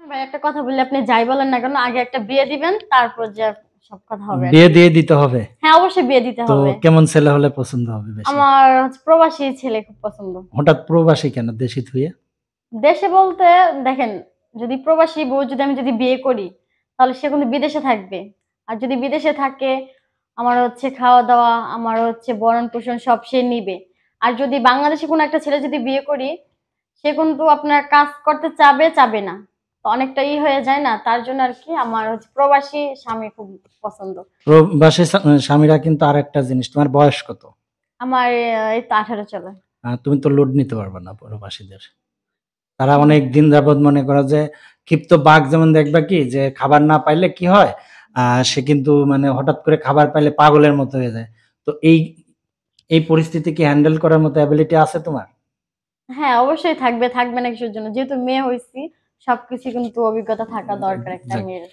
ভাই একটা কথা বললে আপনি যাই বলেন না কেন আগে একটা বিয়ে দিবেন তারপর যে সব কথা হবে আর বিয়ে কি। দিয়ে দিতে হবে? হ্যাঁ অবশ্যই বিয়ে দিতে তো হবে। কেমন ছেলে হলে পছন্দ হবে বেশি? আমার প্রবাসী ছেলে খুব পছন্দ। হঠাৎ প্রবাসী কেন, দেশি থুয়ে? দেশে বলতে দেখেন, যদি প্রবাসী বউ যদি আমি যদি বিয়ে করি তাহলে সে কিন্তু বিদেশে থাকবে। আর যদি বিদেশে থাকে আমার হচ্ছে খাওয়া দাওয়া, আমার হচ্ছে ভরণ পোষণ সব সে নিবে। আর যদি বাংলাদেশে কোনো একটা ছেলে যদি বিয়ে করি সে কিন্তু আপনার কাজ করতে চাবে চাবে না, তো অনেকটা হয়ে যায় না, তার জন্য আর কি আমার হচ্ছে প্রবাসী স্বামী খুব পছন্দ। প্রবাসী স্বামীরা কিন্তু আরেকটা জিনিস, তোমার বয়স কত? আমার এই তো 18 চলে। তুমি তো লোড নিতে পারবে না প্রবাসীদের। তারা হুম। অনেক দিন যাবত মনে করো যে ক্ষিপ্ত বাঘ, যেমন দেখবা কি যে খাবার না পাইলে কি হয়, সে কিন্তু মানে হঠাৎ করে খাবার পাইলে পাগলের মতো হয়ে যায়। তো এই এই পরিস্থিতি কি হ্যান্ডেল করার মতো অ্যাবিলিটি আছে তোমার? হ্যাঁ অবশ্যই থাকবে, থাকবে না কিসের জন্য, যেহেতু মেয়ে হয়েছি সবকিছু কিন্তু অভিজ্ঞতা থাকা দরকার একটা যাক, মেয়ের।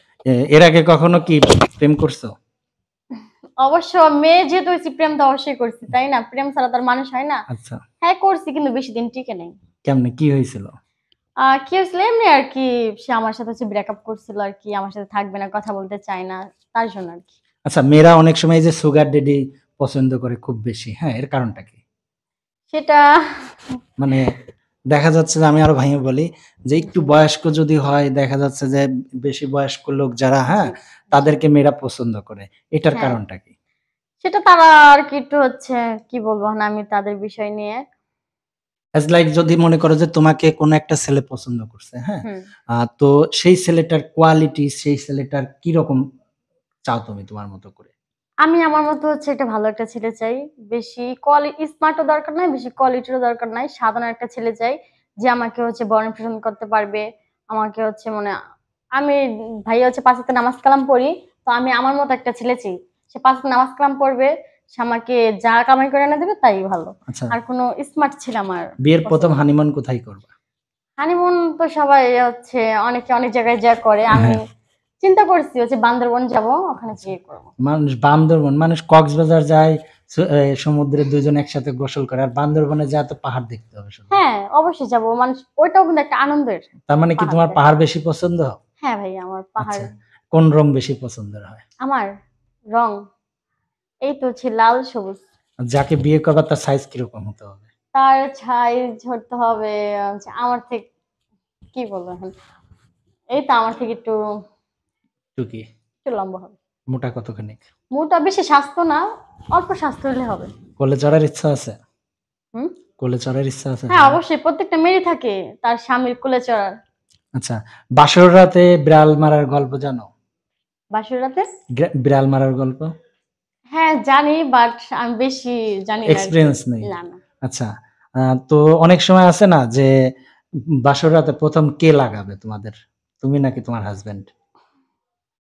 এর আগে কখনো কি প্রেম করছো? অবশ্য মেয়ে যেহেতু হয়েছি প্রেম তো অবশ্যই করছি, তাই না? প্রেম ছাড়া তার মানুষ হয় না। আচ্ছা, হ্যাঁ করছি কিন্তু বেশি দিন টিকে নেই। কেমনে কি হয়েছিল? কি হয়েছিল এমনি আর কি, সে আমার সাথে হচ্ছে ব্রেকআপ করছিল আর কি, আমার সাথে থাকবে না, কথা বলতে চায় না, তার জন্য আর কি। আচ্ছা, মেয়েরা অনেক সময় এই যে সুগার ডেডি পছন্দ করে খুব বেশি, হ্যাঁ, এর কারণটা কি? সেটা মানে দেখা যাচ্ছে যে আমি আরো ভাইয়া বলি যে একটু জি বয়স্ক যদি হয়, দেখা যাচ্ছে যে বেশি বয়স্ক লোক যারা, জি হ্যাঁ, জি তাদেরকে মেয়েরা পছন্দ করে। এটার হ্যাঁ, কারণটা কি? সেটা তারা আর কি একটু হচ্ছে, কি বলবো না আমি তাদের বিষয় নিয়ে। এজ লাইক যদি মনে করো যে তোমাকে কোনো একটা ছেলে পছন্দ করছে, হ্যাঁ, হুম। তো সেই ছেলেটার কোয়ালিটি, সেই ছেলেটার কি রকম চাও তুমি তোমার মতো করে? আমি আমার মতো হচ্ছে একটা ভালো একটা ছেলে চাই। বেশি স্মার্টও দরকার নাই, বেশি কোয়ালিটিরও দরকার নাই। সাধারণ একটা ছেলে চাই যে আমাকে হচ্ছে ভরণ-পোষণ করতে পারবে। আমাকে হচ্ছে মানে আমি ভাইয়া হচ্ছে ৫ ওয়াক্ত নামাজ কালাম পড়ি। তো আমি আমার মতো একটা ছেলে চাই। সে ৫ ওয়াক্ত নামাজ কালাম পড়বে। সে আমাকে যা কামাই করে এনে দেবে তাই ভালো। আচ্ছা, আর কোনো স্মার্ট ছেলে আমার বিয়ের পছন্দ প্রথম না। হানিমুন কোথায় করবা? হানিমুন তো সবাই হচ্ছে অনেকে অনেক জায়গায় যা করে। আমি হ্যাঁ, চিন্তা করছি হচ্ছে বান্দরবন যাবো, ওখানে আচ্ছা। যেয়ে করব। মানুষ বান্দরবন, মানুষ কক্সবাজার যায়, সমুদ্রে ২ জন একসাথে গোসল করে। আর বান্দরবনে যায় তো পাহাড় দেখতে হবে শুধু। হ্যাঁ, অবশ্যই যাবো। মানুষ ওইটাও কিন্তু একটা আনন্দের তার মানে কি পাহাড় তোমার দেখা। পাহাড় বেশি পছন্দ? হ্যাঁ ভাই আমার পাহাড়। আচ্ছা। কোন রং বেশি পছন্দের হয়? আমার রং এই তো হচ্ছে লাল সবুজ। আর যাকে বিয়ে করবা তার সাইজ কিরকম হতে হবে? তার ছাই ঝরতে হবে হচ্ছে আমার থেকে, কি বলবো এখন? এই তো আমার থেকে একটু, একটু কি? একটু লম্বা হবে। মোটা কতখানি? মোটা বেশি স্বাস্থ্য না, অল্প স্বাস্থ্য হলে হবে। কোলে চড়ার ইচ্ছা আছে? হুম? কোলে চড়ার ইচ্ছা আছে হ্যাঁ তোমার? অবশ্যই প্রত্যেকটা মেয়েরই থাকে তার স্বামীর কোলে চড়ার। আচ্ছা, বাসর রাতে বিড়াল মারার গল্প জানো? বাসর রাতে? বিড়াল মারার গল্প? হ্যাঁ জানি বাট আমি বেশি জানি না আরকি। এক্সপেরিয়েন্স নেই। না, না। আচ্ছা, তো অনেক সময় আছে না যে বাসর রাতে ১ম কে লাগাবে তোমাদের? তুমি নাকি তোমার হাসব্যান্ড?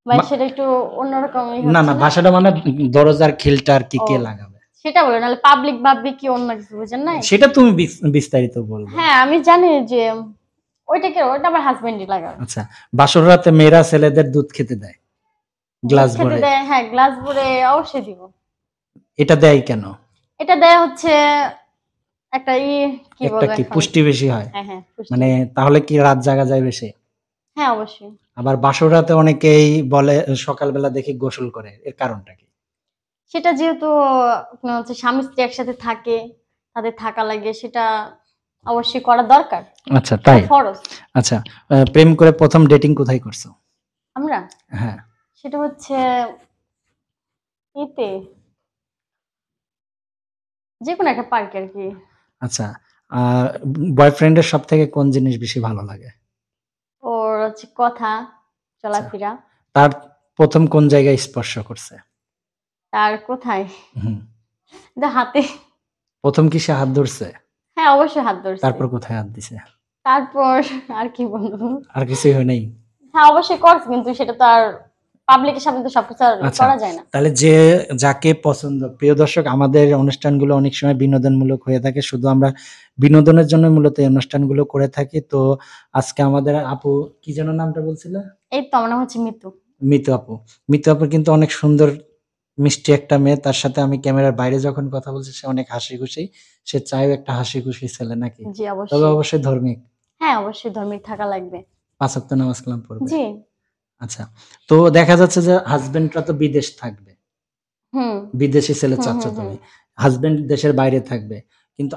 ভাই মা সেটা একটু অন্যরকমই না, হচ্ছে না, না? বাসাটা মানে দরজার খিলটা আরকি ও কে লাগাবে? সেটা বলেন, নাহলে পাবলিক ভাববে কি অন্য কিছু, বুঝেন নাই? সেটা তুমি বিস্তারিত বলবা। হ্যাঁ আমি জানি যে ওইটা আমার হাজবেন্ডই লাগায়। আচ্ছা, বাসর রাতে মেয়েরা ছেলেদের দুধ খেতে দেয় দুধ গ্লাস খেতে ভরে। দেয়, হ্যাঁ গ্লাস ভরে অবশ্যই দিব। এটা দেয় কেন? এটা দেয়া হচ্ছে একটা কি একটা বলবো কি এখন? পুষ্টি বেশি হয়? হ্যাঁ, হ্যাঁ পুষ্টি মানে বেশি। তাহলে কি রাত জাগা যায় বেশি? হ্যাঁ অবশ্যই। আবার বাসর রাতে অনেকেই বলে সকালবেলা দেখি গোসল করে। এর কারণটা কি? সেটা যেহেতু আপনার হচ্ছে স্বামী-স্ত্রী একসাথে থাকে, তাদের থাকা লাগে সেটা অবশ্যই করা দরকার। আচ্ছা, এটা তাই? ফরজ। আচ্ছা, প্রেম করে ১ম ডেটিং কোথায় করছো? আমরা? হ্যাঁ, সেটা হচ্ছে ইতে যেকোনো একটা পার্কে আরকি। আচ্ছা। আ বয়ফ্রেন্ডের সবথেকে কোন জিনিস বেশি ভালো লাগে? ওর হচ্ছে কথা, আচ্ছা। চলাফেরা। তার ১ম কোন জায়গায় স্পর্শ করছে? তার কোথায়? হুম। হাতে। ১ম কি সে হাত ধরছে? হ্যাঁ, অবশ্যই হাত ধরছি। তারপর কোথায় হাত দিছে? তারপর আর কি বলবো? আর কিছুই হয় নাই? হ্যাঁ, অবশ্যই করছি কিন্তু সেটা তো আর পাবলিকের সামনে তো সবকিছু আর আচ্ছা, করা যায় না। তাহলে যাকে পছন্দ, প্রিয় দর্শক, আমাদের অনুষ্ঠানগুলো অনেক সময় বিনোদনমূলক হয়ে থাকে। শুধু আমরা বিনোদনের জন্য মূলত এই অনুষ্ঠানগুলো করে থাকি। তো আজকে আমাদের আপু, কি যেন নামটা বলছিলে? এই তো আমার নাম হচ্ছে মিতু। মিতু আপু। মিতু আপু কিন্তু অনেক সুন্দর, মিষ্টি একটা মেয়ে। তার সাথে আমি ক্যামেরার বাইরে যখন কথা বলছি সে অনেক হাসিখুশি। সে চায়ও একটা হাসিখুশি ছেলে নাকি? জি, তবে অবশ্যই। অবশ্যই ধার্মিক। হ্যাঁ, অবশ্যই ধর্মিক থাকা লাগবে। 5 ওয়াক্ত নামাজ কালাম পড়বে। জি। আচ্ছা। তো দেখা যাচ্ছে যে হাসব্যান্ডরা তো বিদেশ থাকবে। হুম। বিদেশি ছেলে হুম, চাচ্ছ হুম, হুম। তুমি। হাসব্যান্ড দেশের বাইরে থাকবে। কিন্তু